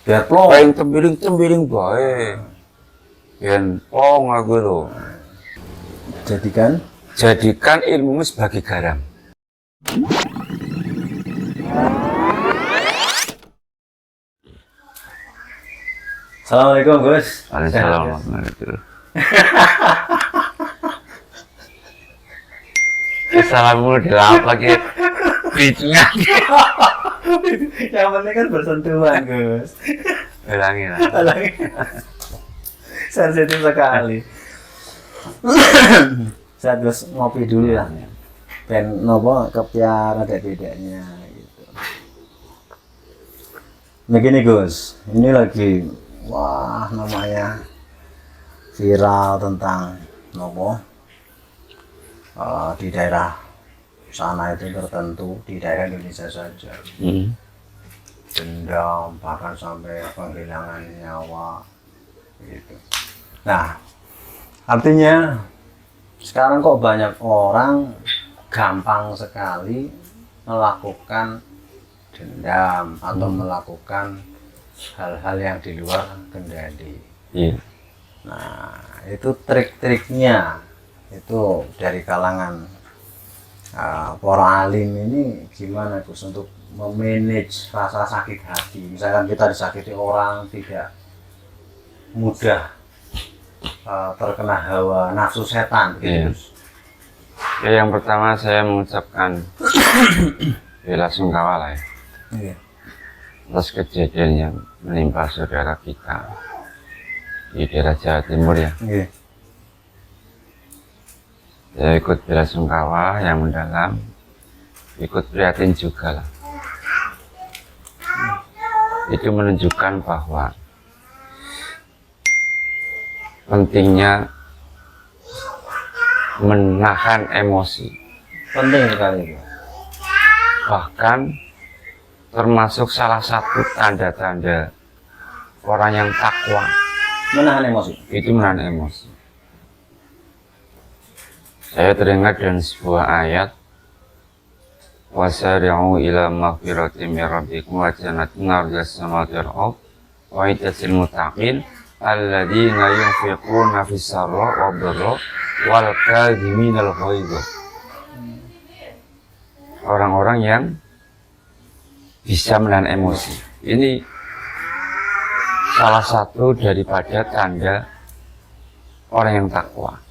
Biar plong. Paling tembiring bae. Yen plong aku lho. Jadikan ilmumu sebagai garam. Assalamualaikum Gus. Waalaikumsalam. Assalamualaikum dilap lagi picunya. Yang penting kan bersentuhan Gus. Ulangi lah. Sensitif sekali. Saya Gus ngopi dulu lah. Ben nopo kepiar ada bedanya gitu. Begini Gus, ini lagi wah namanya viral tentang nopo di daerah sana itu tertentu, di daerah Indonesia saja. Dendam bahkan sampai penghilangan nyawa gitu. Nah, artinya sekarang kok banyak orang gampang sekali melakukan dendam atau melakukan hal-hal yang di luar kendali. Nah, itu trik-triknya itu dari kalangan para alim ini gimana Gus untuk memanage rasa sakit hati. Misalkan kita disakiti orang, tidak mudah terkena hawa nafsu setan gitu. Ya, yang pertama saya mengucapkan bela sungkawa lah ya. Atas kejadian yang menimpa saudara kita di daerah Jawa Timur ya. Saya ikut bela sungkawa yang mendalam, ikut prihatin juga lah. Itu menunjukkan bahwa pentingnya menahan emosi. Penting sekali. Bahkan termasuk salah satu tanda-tanda orang yang takwa. Menahan emosi. Itu menahan emosi. Saya teringat dengan sebuah ayat, wasari'u ila maghfiratin min rabbikum wa jannatin 'arduhas samawati wal ardh wa iddatil muttaqin alladzina yunfiquna fis sarra wad dharra wal kadhiminal ghaidh. Orang-orang yang bisa menahan emosi. Ini salah satu daripada tanda orang yang takwa.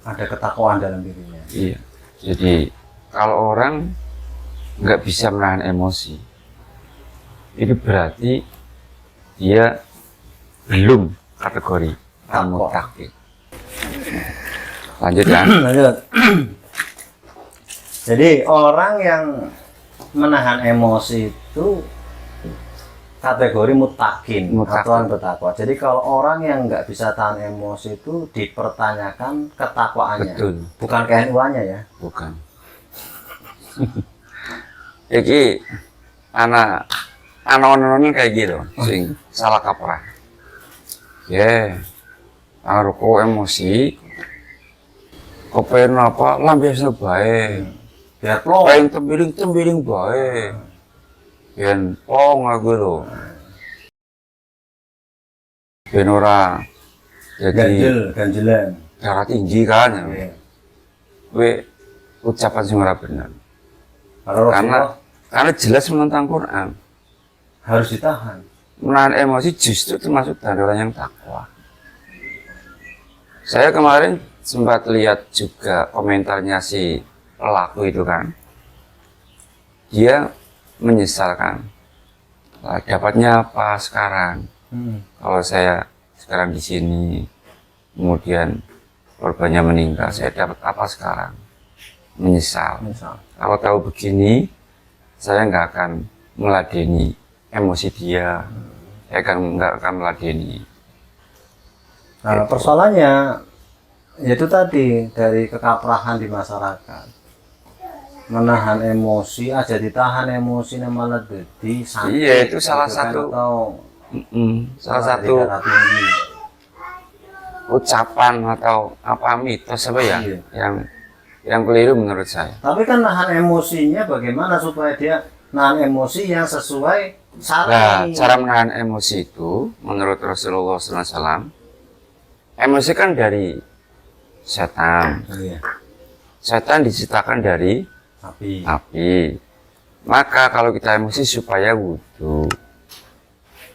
Ada ketakwaan dalam dirinya. Iya. Jadi kalau orang nggak bisa menahan emosi, itu berarti dia belum kategori al-muttaqin. Lanjut kan? Lanjut. Jadi orang yang menahan emosi itu kategori muttaqin atau yang bertakwa. Jadi kalau orang yang nggak bisa tahan emosi itu dipertanyakan ketakwaannya. Betul. Bukan KNU-nya ya. Bukan. Jadi anak-anak kayak gitu, sing salah kaprah. Aku emosi, kepengen apa? Lambiasnya baik. Biar plong. Paling tembiring baik. Yen plong aku lho. Ben ora jadi ganjelan. darah tinggi kan. Ucapan sing ora bener. Karena jelas menentang Quran. Harus ditahan. Menahan emosi justru termasuk tanda orang yang takwa. Saya kemarin sempat lihat juga komentarnya si pelaku itu kan. Dia menyesalkan dapatnya apa sekarang. Kalau saya sekarang di sini, kemudian korbannya meninggal, saya dapat apa sekarang? Menyesal. Kalau tahu begini, saya nggak akan meladeni emosi dia. Saya nggak akan meladeni. Nah, persoalannya yaitu tadi dari kekaprahan di masyarakat. Menahan emosi aja ditahan emosi malah jadi sakit. Iya, itu salah satu ucapan atau apa mitos apa ya yang keliru menurut saya. Tapi kan nahan emosinya bagaimana supaya dia nahan emosi yang sesuai Nah, syar'i. cara menahan emosi itu menurut Rasulullah SAW, emosi kan dari setan. Iya. Setan diciptakan dari Api. api. Maka kalau kita emosi supaya wudhu,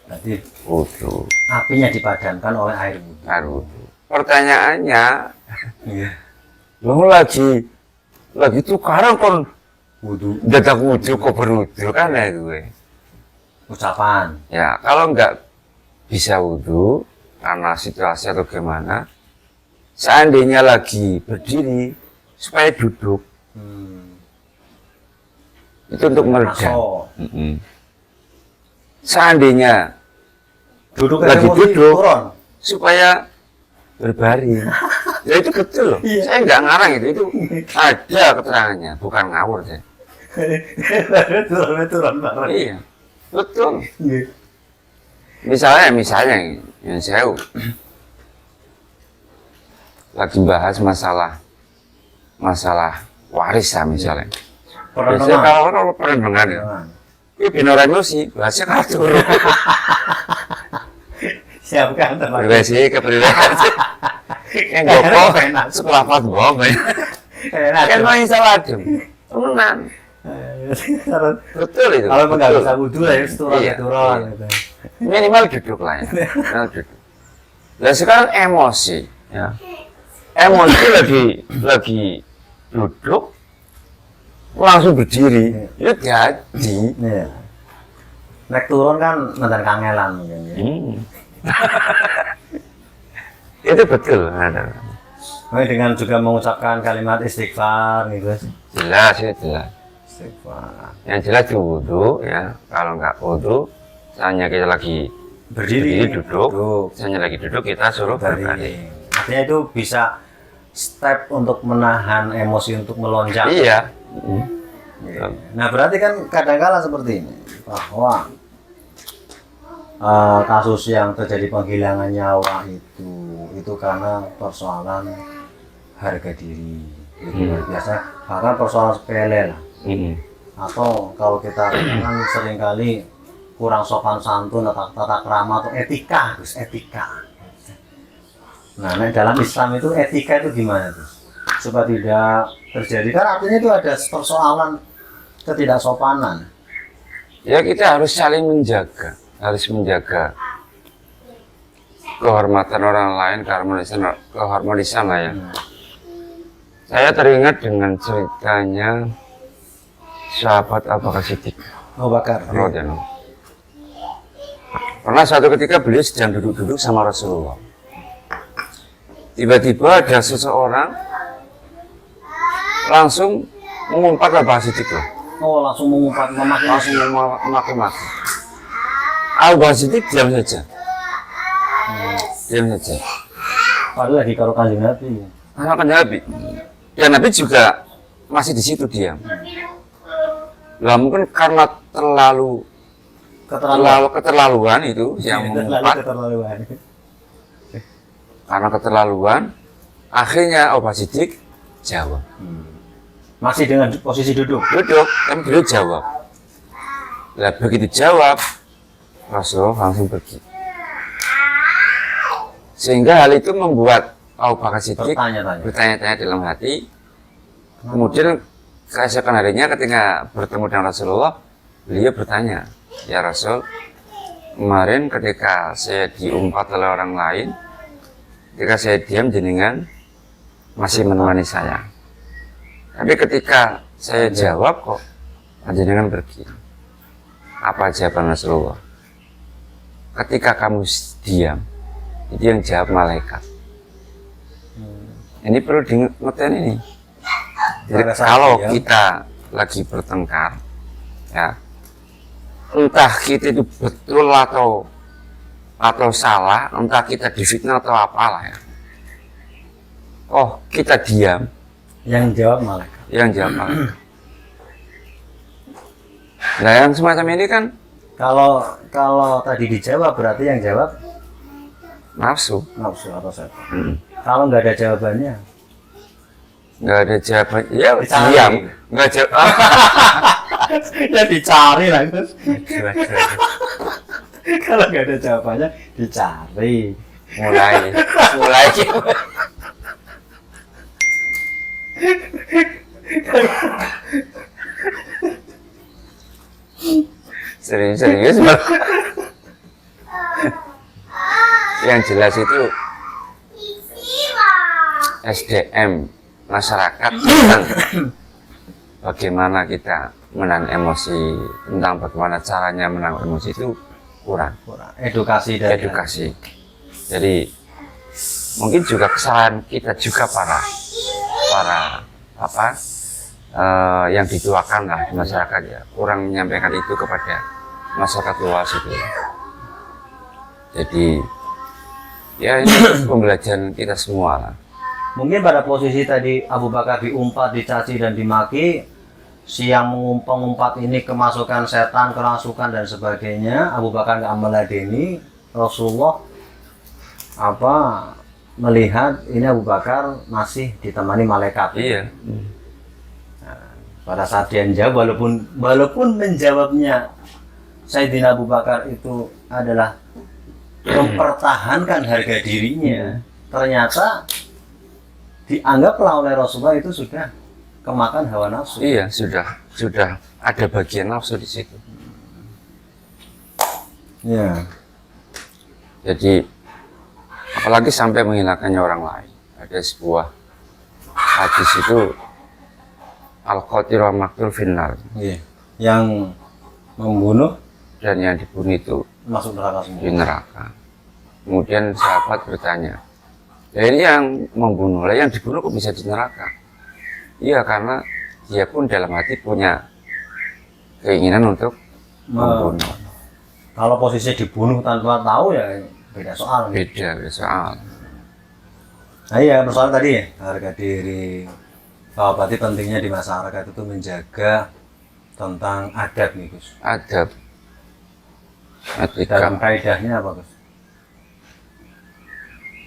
Berarti wudhu, apinya dipadamkan oleh air wudhu. air wudhu. Pertanyaannya, Iya. lo lagi tukaran kon Wudhu. dadak wudhu kok berwudhu kan ya gue. Ucapan. Ya kalau nggak bisa wudhu karena situasi atau gimana, seandainya lagi berdiri supaya duduk itu untuk meredam. Masuk. Seandainya Duduk lagi emosi, duduk turun. supaya berbaring. Ya itu betul loh. Iya. Saya nggak ngarang itu ada keterangannya, bukan ngawur saya. turun bareng. Iya, betul. Iya. Misalnya yang saya lagi bahas masalah warisan misalnya. Biasanya kalau perenungan ya, ini benar emosi, bahasnya ngatur. Siapkan tempat. Berwesi kepribadian. Yang gopok sekolah fatwa, kan main salah adem. Temenan. Betul itu. Kalau nggak betul. bisa wudhu lah ya turun Iya, turun. iya. Gitu. Minimal duduk lah ya. Minimal duduk. Nah sekarang emosi, ya. Emosi lagi duduk, langsung berdiri, itu jadi. Iya. Nek turun kan mantan kangelan mungkin. Ya. Itu betul. Ada. Nah, dengan juga mengucapkan kalimat istighfar gitu. Jelas ya jelas. Istighfar. Yang jelas di wudhu ya. Kalau nggak wudhu, misalnya kita lagi berdiri duduk, misalnya lagi duduk kita suruh berbaring. Artinya itu bisa step untuk menahan emosi untuk melonjak. Iya. Nah berarti kan kadang-kala seperti ini bahwa kasus yang terjadi penghilangan nyawa itu karena persoalan harga diri. Itu biasanya bahkan persoalan sepele lah. Atau kalau kita kan seringkali kurang sopan santun, tata krama atau etika, Gus, etika. Nah, dalam Islam itu etika itu gimana tuh? Supaya tidak terjadi, kan artinya itu ada persoalan ketidaksopanan. Ya kita harus saling menjaga, kehormatan orang lain, keharmonisan lah ya. Saya teringat dengan ceritanya sahabat Abu Bakar Siddiq. Abu Bakar. Radhiyallahu. Pernah suatu ketika beliau sedang duduk-duduk sama Rasulullah. Tiba-tiba ada seseorang langsung mengumpat Abu Bakar Siddiq loh. Oh, langsung mengumpat, Memaki-maki. Abu Bakar Siddiq diam saja. Diam saja. Padahal lagi karo Kanjeng Nabi. Akan Nabi. Dan Nabi juga masih di situ diam. Lah mungkin karena keterlaluan itu yang mengumpat. Karena keterlaluan, akhirnya Abu Bakar Siddiq jawab. Masih dengan posisi duduk. Duduk, tapi beliau jawab. Lah begitu jawab, Rasulullah langsung pergi. Sehingga hal itu membuat Abu Bakar Siddiq bertanya-tanya dalam hati. Kemudian keesokan harinya ketika bertemu dengan Rasulullah, beliau bertanya, ya Rasul, kemarin ketika saya diumpat oleh orang lain, ketika saya diam jenengan masih menemani saya. Tapi ketika saya jawab kok jenengan pergi. Apa jawaban Rasulullah? Ketika kamu diam, itu yang jawab malaikat. Ini perlu diingatkan ini. Jadi kalau kita lagi bertengkar, ya, entah kita itu betul atau salah, entah kita difitnah atau apalah ya. Oh, kita diam. Yang jawab malaikat. Yang jawab malaikat. Nah, yang semacam ini kan kalau tadi dijawab berarti yang jawab nafsu atau setan. Kalau nggak ada jawabannya, nggak ada jawaban, ya dicari. diam, nggak jawab. Ya dicari lah Gus. Aduh, aduh, aduh. Kalau nggak ada jawabannya dicari. mulai serius Bang. Yang jelas itu SDM masyarakat tentang bagaimana kita menahan emosi, tentang bagaimana caranya menahan emosi itu kurang. Edukasi dan Edukasi. Jadi mungkin juga kesalahan kita juga para yang dituakan lah di masyarakat ya, kurang menyampaikan itu kepada masyarakat luas itu. Jadi ya ini pembelajaran kita semua lah. Mungkin pada posisi tadi Abu Bakar diumpat, dicaci dan dimaki, si yang mengumpat ini kemasukan setan, kerasukan dan sebagainya, Abu Bakar nggak meladeni, Rasulullah melihat ini Abu Bakar masih ditemani malaikat. Iya. Pada saat dia menjawab, walaupun menjawabnya Sayyidina Abu Bakar itu adalah mempertahankan harga dirinya, ternyata dianggaplah oleh Rasulullah itu sudah kemakan hawa nafsu. Iya, sudah ada bagian nafsu di situ. Ya. Jadi apalagi sampai menghinakannya orang lain. Ada sebuah hadis itu al-qatil wa maqtul finnar. Iya. Yang membunuh Dan yang dibunuh itu masuk neraka semua. di neraka. Kemudian sahabat bertanya, ya ini yang membunuh lah, yang dibunuh kok bisa di neraka? Iya, karena dia pun dalam hati punya keinginan untuk membunuh. Kalau posisi dibunuh tanpa tahu ya beda soal. Beda soal. Nah iya, persoalan tadi ya, harga diri. Oh, berarti pentingnya di masyarakat itu menjaga tentang adab nih Gus. Adab. Dalam Etika. kaidahnya apa Gus?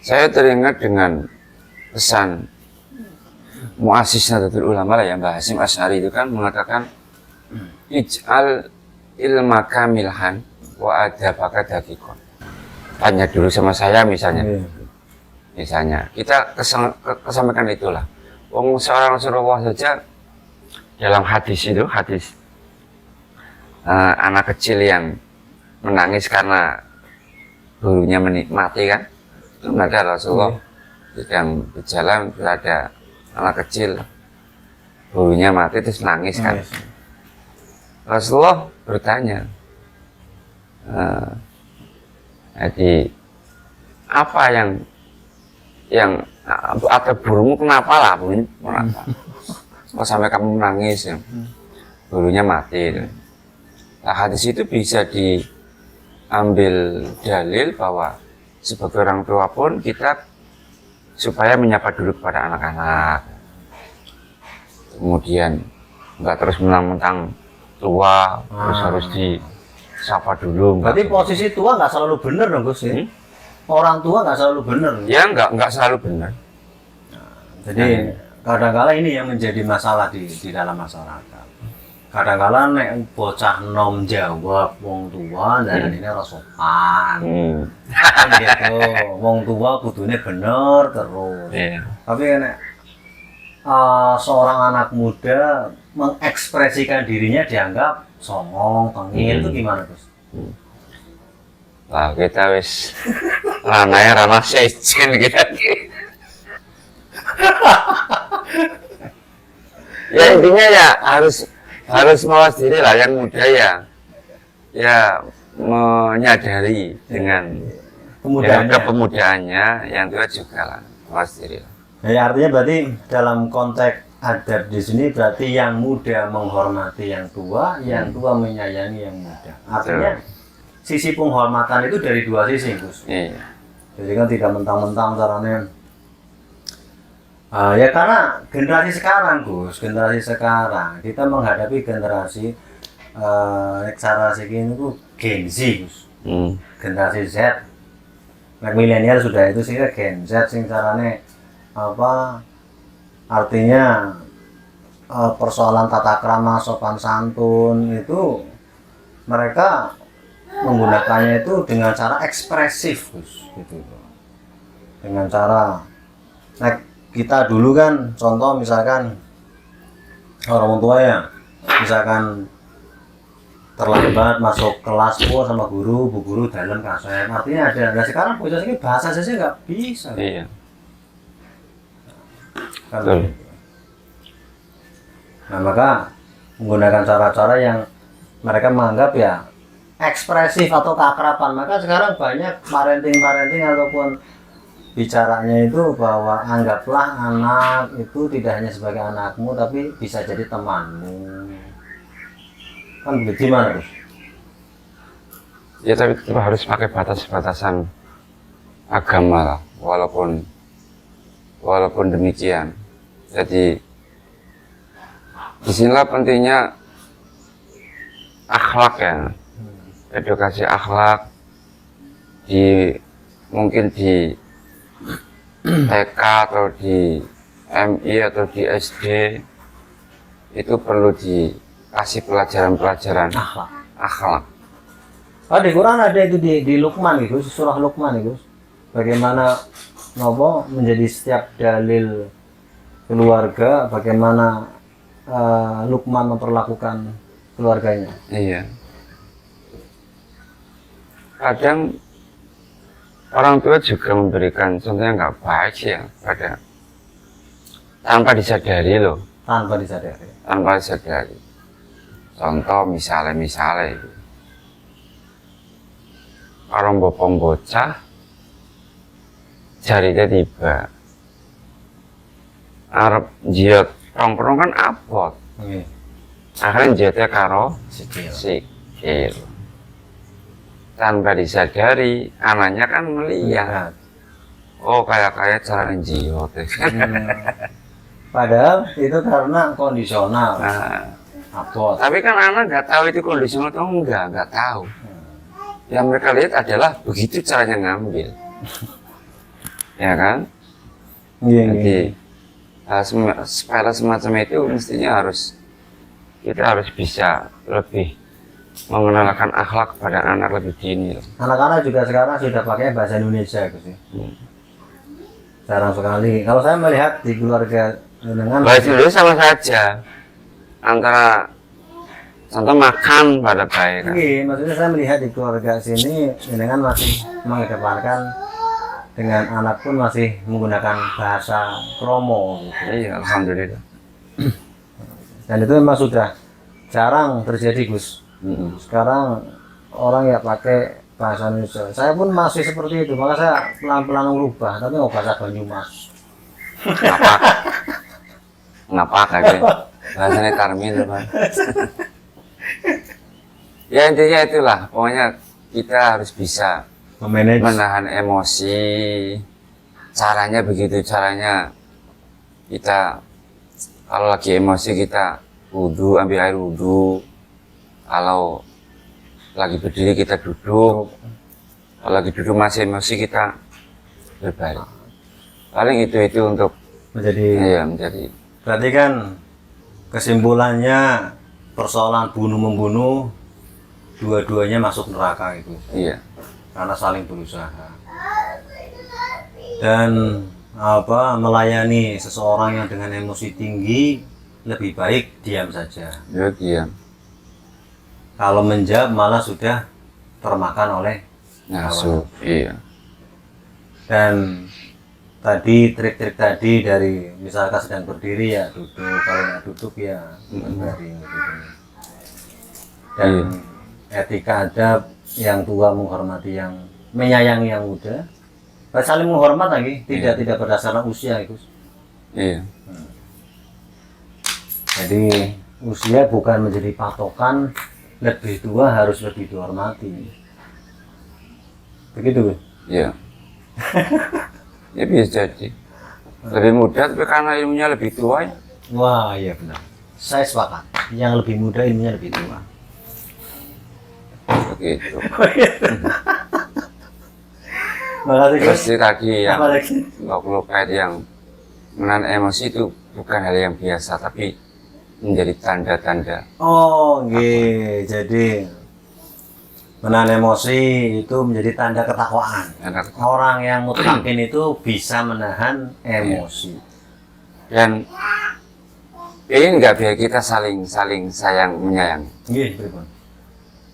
Saya teringat dengan pesan Muassis Nahdlatul Ulama lah, yang Mbah Hasyim Asy'ari itu kan mengatakan ij'al ilmaka milhan wa adabaka daqiqan. Tanya dulu sama saya misalnya. Misalnya kita kesampaikan itulah. Wong seorang Rasulullah saja dalam hadis itu, anak kecil yang menangis karena gurunya mati kan, itu ada Rasulullah sedang berjalan, ada anak kecil gurunya mati terus nangis kan. Rasulullah bertanya, jadi apa yang atau burungmu kenapa lah bunyi kenapa? Kok sampai kamu menangis ya? Gurunya mati. Nah, hadis itu bisa diambil dalil bahwa sebagai orang tua pun kita supaya menyapa dulu kepada anak-anak, kemudian nggak terus mentang-mentang tua terus harus disapa dulu. Berarti posisi tua nggak selalu benar dong Gus ya? Orang tua nggak selalu benar. Ya nggak selalu benar. Jadi kadang-kala ini yang menjadi masalah di dalam masyarakat. Kadang-kala nek bocah nom jawab wong tua dan ini rasopan. Kan gitu. Wong tua kudune bener terus. Tapi nek seorang anak muda mengekspresikan dirinya dianggap songong, tengil, itu gimana Gus? Wah, kita wis ranah sejen kita. Ya intinya ya harus mawas diri lah, yang muda ya menyadari dengan kepemudaannya, yang tua juga lah mawas diri lah. Ya, artinya berarti dalam konteks adab di sini berarti yang muda menghormati yang tua menyayangi yang muda. Artinya sisi penghormatan itu dari dua sisi Gus. Iya. Jadi kan tidak mentang-mentang caranya. Ya karena generasi sekarang Gus, kita menghadapi generasi cara segini itu Gen Z Gus. Generasi Z. Nah, milenial sudah itu sih Gen Z sing caranya artinya persoalan tata krama, sopan santun itu mereka menggunakannya itu dengan cara ekspresif, Gus, gitu. Dengan cara, nah kita dulu kan contoh misalkan orang tua ya, misalkan terlambat masuk kelas sama guru, bu guru dalam kaset, artinya ada. Nah sekarang bocah ini bahasa saja nggak bisa. Iya. Kan Betul. gitu. Nah maka menggunakan cara-cara yang mereka menganggap ya ekspresif atau keakraban. Maka sekarang banyak parenting ataupun bicaranya itu bahwa anggaplah anak itu tidak hanya sebagai anakmu tapi bisa jadi temanmu. Kan begitu, gimana tuh? Ya tapi tetap harus pakai batas-batasan agama lah, walaupun demikian. Jadi disinilah pentingnya akhlak ya, edukasi akhlak mungkin di TK atau di MI atau di SD itu perlu dikasih pelajaran-pelajaran akhlak. Oh, di Quran ada itu di Luqman gitu, surah Luqman itu. Bagaimana menjadi setiap dalil keluarga, bagaimana Luqman memperlakukan keluarganya. Iya. Kadang orang tua juga memberikan contoh yang nggak baik sih ya, tanpa disadari loh. Tanpa disadari. Tanpa disadari. Contoh misalnya itu. Orang bopong bocah, jarinya tiba. Arab jiot tongkrong kan abot. Okay. Akhirnya jiotnya karo Sikil. sikil. Tanpa disadari, anaknya kan melihat. Oh kayak cara jiot. Padahal itu karena kondisional. Nah, Abot. tapi kan anak nggak tahu itu kondisional atau nggak tahu. Yang mereka lihat adalah begitu caranya ngambil. Ya kan? Iya, Jadi sepele semacam itu mestinya kita harus bisa lebih mengenalkan akhlak kepada anak lebih dini. Anak-anak juga sekarang sudah pakai bahasa Indonesia gitu sih. Jarang sekali. Kalau saya melihat di keluarga dengan Bahasa Indonesia sama saja. Antara contoh makan pada baik kan? iya, maksudnya saya melihat di keluarga sini dengan masih mengedepankan dengan anak pun masih menggunakan bahasa kromo gitu. Iya, alhamdulillah. Dan itu memang sudah jarang terjadi, Gus. Sekarang orang ya pakai bahasa Indonesia. Saya pun masih seperti itu, maka saya pelan-pelan merubah, tapi mau bahasa Banyumas. Ngapa kayak bahasanya Karmin apa? Ya intinya itulah, pokoknya kita harus bisa Memanage. menahan emosi. Caranya begitu, caranya kita kalau lagi emosi kita wudhu, ambil air wudhu. Kalau lagi berdiri kita duduk. Kalau lagi duduk masih emosi kita berbalik. Paling itu untuk menjadi. Berarti kan kesimpulannya persoalan bunuh-membunuh dua-duanya masuk neraka itu. Iya. Karena saling berusaha. Dan melayani seseorang yang dengan emosi tinggi lebih baik diam saja. Ya, diam. Kalau menjawab malah sudah termakan oleh Nafsu. Iya. Dan tadi trik-trik tadi dari misalkan sedang berdiri ya duduk, kalau nggak duduk ya berbaring gitu. Dan etika adab yang tua menghormati yang menyayangi yang muda, saling menghormat lagi, tidak berdasarkan usia itu. Iya. Jadi usia bukan menjadi patokan lebih tua harus lebih dihormati. Begitu, Iya. Ya bisa jadi. Lebih muda tapi karena ilmunya lebih tua ya. Wah, iya benar. Saya sepakat. Yang lebih muda ilmunya lebih tua. Begitu. Makasih, Terus Gus. sih tadi yang Apalagi? kait yang menahan emosi itu bukan hal yang biasa, tapi menjadi tanda-tanda. Oh, nggih. Jadi menahan emosi itu menjadi tanda ketakwaan. Karena Orang yang mutakin itu bisa menahan emosi. dan ini nggak biar kita saling sayang menyayang, Nggih, pripun?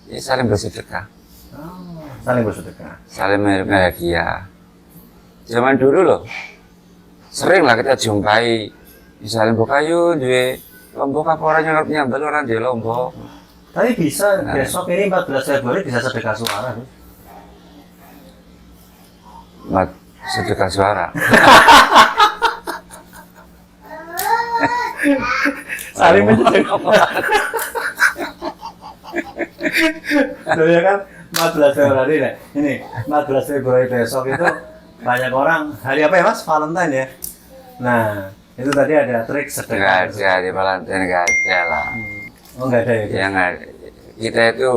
ya saling bersedekah, Oh, saling bersedekah. saling bahagia. Zaman dulu loh, sering lah kita jumpai misalnya mbok ayu duwe lombok apa orang yang nyambel orang di lombok. Tapi bisa Nah. besok ini 14 Februari bisa sedekah suara. Gus. Sedekah suara. Saling menjaga. Loh ya kan 14 Februari deh. Ini 14 Februari besok itu banyak orang hari apa ya Mas? Valentine ya. Nah, itu tadi ada trik Nggak sedekah. ada di Valentine, nggak ada lah. Oh, enggak ada ya? Gus? Yang kita itu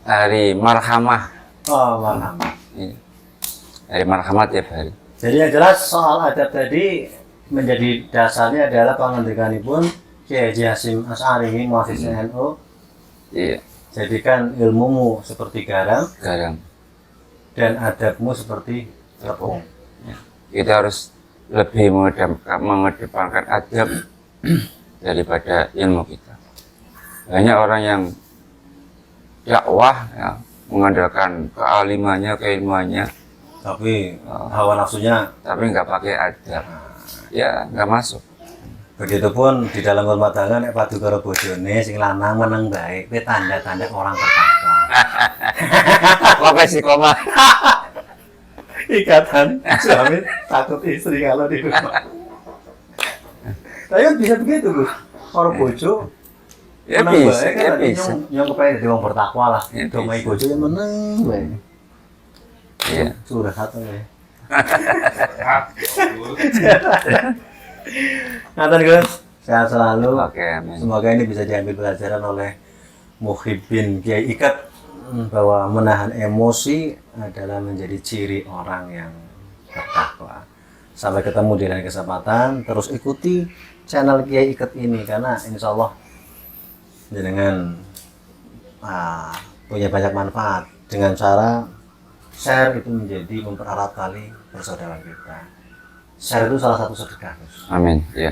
hari marhamah. Oh, malam. Iya. Hari marhamah tiap hari. Jadi yang jelas soal adab tadi menjadi dasarnya adalah pangandikanipun Kiai Haji Hasyim Asy'ari muassis NU. Iya, Jadikan ilmumu seperti garam garam. dan adabmu seperti tepung. Kita harus lebih mengedepankan adab daripada ilmu kita. Banyak orang yang dakwah ya, mengandalkan kealimannya, keilmuannya, Tapi hawa nafsunya tapi nggak pakai adab. Ya, nggak masuk. begitupun di dalam rumah tangga nek padu karo bojone sing lanang meneng baik kuwi tanda-tanda orang bertakwa. Pakai si koma. Ikatan suami takut istri kalau di rumah. Tapi kan bisa begitu, Gus. Orang bojo Ya meneng bisa, baik ya kan bisa. yang kepengen jadi wong bertakwa lah. Ya Domai bisa. bojo yang meneng baik. Iya. Sudah satu ya. Ngaten Gus, sehat selalu. Oke, amin. Semoga ini bisa diambil pelajaran oleh Muhyiddin Kiai Ikat bahwa menahan emosi adalah menjadi ciri orang yang bertakwa. Sampai ketemu di lain kesempatan, terus ikuti channel Kiai Ikat ini karena insya Allah dengan punya banyak manfaat dengan cara share itu menjadi mempererat tali persaudaraan kita. Share itu salah satu sedekah. Gus. Amin. Ya.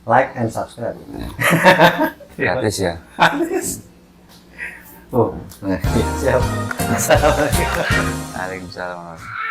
Like and subscribe. Gratis ya. Oh, nah, siap. Assalamualaikum. Waalaikumsalam.